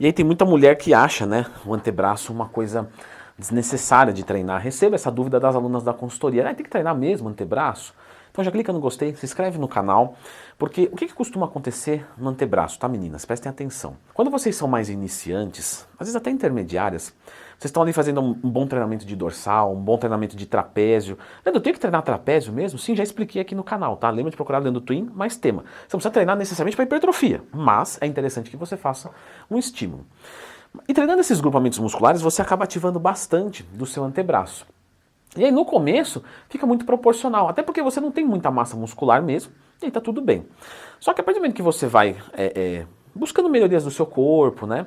E aí tem muita mulher que acha, né, o antebraço uma coisa desnecessária de treinar. Recebo essa dúvida das alunas da consultoria. Tem que treinar mesmo o antebraço? Então já clica no gostei, se inscreve no canal, porque o que costuma acontecer no antebraço, tá, meninas? Prestem atenção. Quando vocês são mais iniciantes, às vezes até intermediárias, vocês estão ali fazendo um bom treinamento de dorsal, um bom treinamento de trapézio. Leandro, eu tenho que treinar trapézio mesmo? Sim, já expliquei aqui no canal, tá? Lembra de procurar Leandro Twin, mais tema. Você não precisa treinar necessariamente para hipertrofia, mas é interessante que você faça um estímulo. E treinando esses grupamentos musculares, você acaba ativando bastante do seu antebraço. E aí no começo fica muito proporcional, até porque você não tem muita massa muscular mesmo, e aí tá tudo bem. Só que a partir do momento que você vai buscando melhorias do seu corpo, né?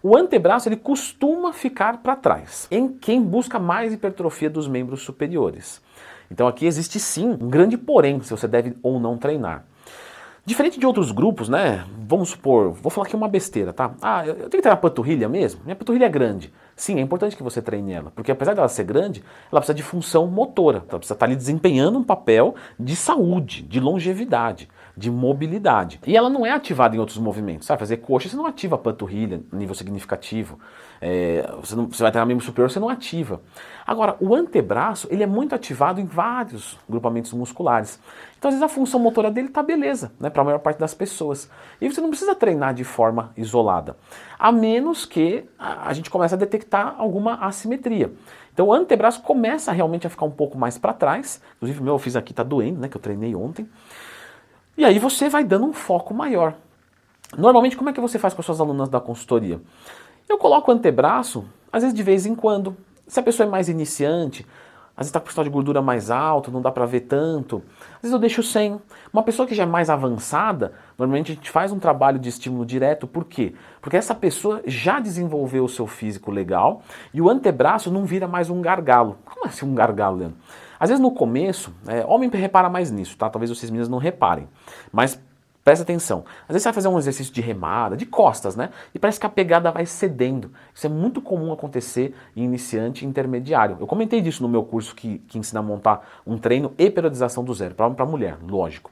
O antebraço ele costuma ficar para trás, em quem busca mais hipertrofia dos membros superiores. Então aqui existe sim um grande porém se você deve ou não treinar. Diferente de outros grupos, né? Vamos supor, vou falar aqui uma besteira, tá? Eu tenho que treinar a panturrilha mesmo? Minha panturrilha é grande. Sim, é importante que você treine ela, porque apesar dela ser grande, ela precisa de função motora. Ela precisa estar ali desempenhando um papel de saúde, de longevidade, de mobilidade. E ela não é ativada em outros movimentos, sabe? Fazer coxa, você não ativa a panturrilha em nível significativo. Você vai treinar membro superior, você não ativa. Agora, o antebraço, ele é muito ativado em vários grupamentos musculares. Então, às vezes, a função motora dele tá beleza, né, para a maior parte das pessoas. E você não precisa treinar de forma isolada, a menos que a gente comece a detectar alguma assimetria. Então, o antebraço começa realmente a ficar um pouco mais para trás. Inclusive, o meu eu fiz aqui, tá doendo, né, que eu treinei ontem. E aí você vai dando um foco maior. Normalmente, como é que você faz com as suas alunas da consultoria? Eu coloco o antebraço, às vezes de vez em quando. Se a pessoa é mais iniciante, às vezes está com o percentual de gordura mais alto, não dá para ver tanto. Às vezes eu deixo sem. Uma pessoa que já é mais avançada, normalmente a gente faz um trabalho de estímulo direto. Por quê? Porque essa pessoa já desenvolveu o seu físico legal e o antebraço não vira mais um gargalo. Como assim um gargalo, Leandro? Às vezes no começo, homem repara mais nisso, tá? Talvez vocês meninas não reparem. Mas presta atenção. Às vezes você vai fazer um exercício de remada, de costas, né? E parece que a pegada vai cedendo. Isso é muito comum acontecer em iniciante e intermediário. Eu comentei disso no meu curso que ensina a montar um treino e periodização do zero, para mulher, lógico.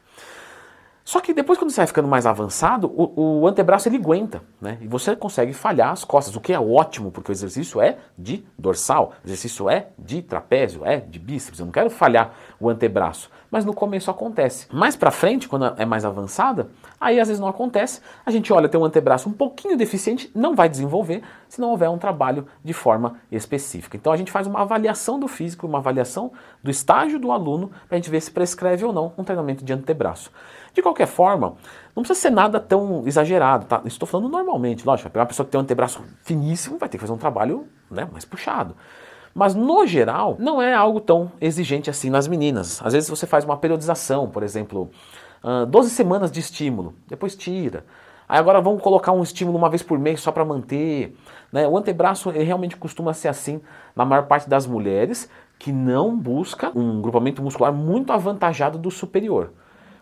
Só que depois, quando você vai ficando mais avançado, o antebraço ele aguenta, né? E você consegue falhar as costas, o que é ótimo, porque o exercício é de dorsal, o exercício é de trapézio, é de bíceps. Eu não quero falhar o antebraço, mas no começo acontece. Mais pra frente, quando é mais avançada, aí às vezes não acontece. A gente olha, tem um antebraço um pouquinho deficiente, não vai desenvolver se não houver um trabalho de forma específica. Então a gente faz uma avaliação do físico, uma avaliação do estágio do aluno, pra gente ver se prescreve ou não um treinamento de antebraço. De qualquer forma, não precisa ser nada tão exagerado, tá? Estou falando normalmente, lógico, vai pegar uma pessoa que tem um antebraço finíssimo, vai ter que fazer um trabalho, né, mais puxado. Mas no geral, não é algo tão exigente assim nas meninas. Às vezes você faz uma periodização, por exemplo, 12 semanas de estímulo, depois tira. Aí agora vamos colocar um estímulo uma vez por mês só para manter, né? O antebraço ele realmente costuma ser assim na maior parte das mulheres que não busca um grupamento muscular muito avantajado do superior.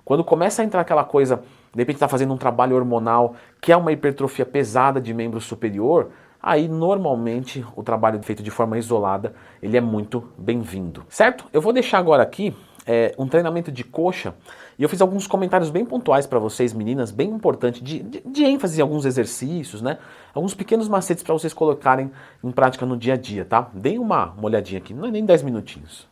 Quando começa a entrar aquela coisa, de repente está fazendo um trabalho hormonal, que é uma hipertrofia pesada de membro superior, aí normalmente o trabalho feito de forma isolada, ele é muito bem-vindo. Certo? Eu vou deixar agora aqui um treinamento de coxa, e eu fiz alguns comentários bem pontuais para vocês, meninas, bem importante, de ênfase em alguns exercícios, né? Alguns pequenos macetes para vocês colocarem em prática no dia a dia, tá? Deem uma olhadinha aqui, não é nem 10 minutinhos.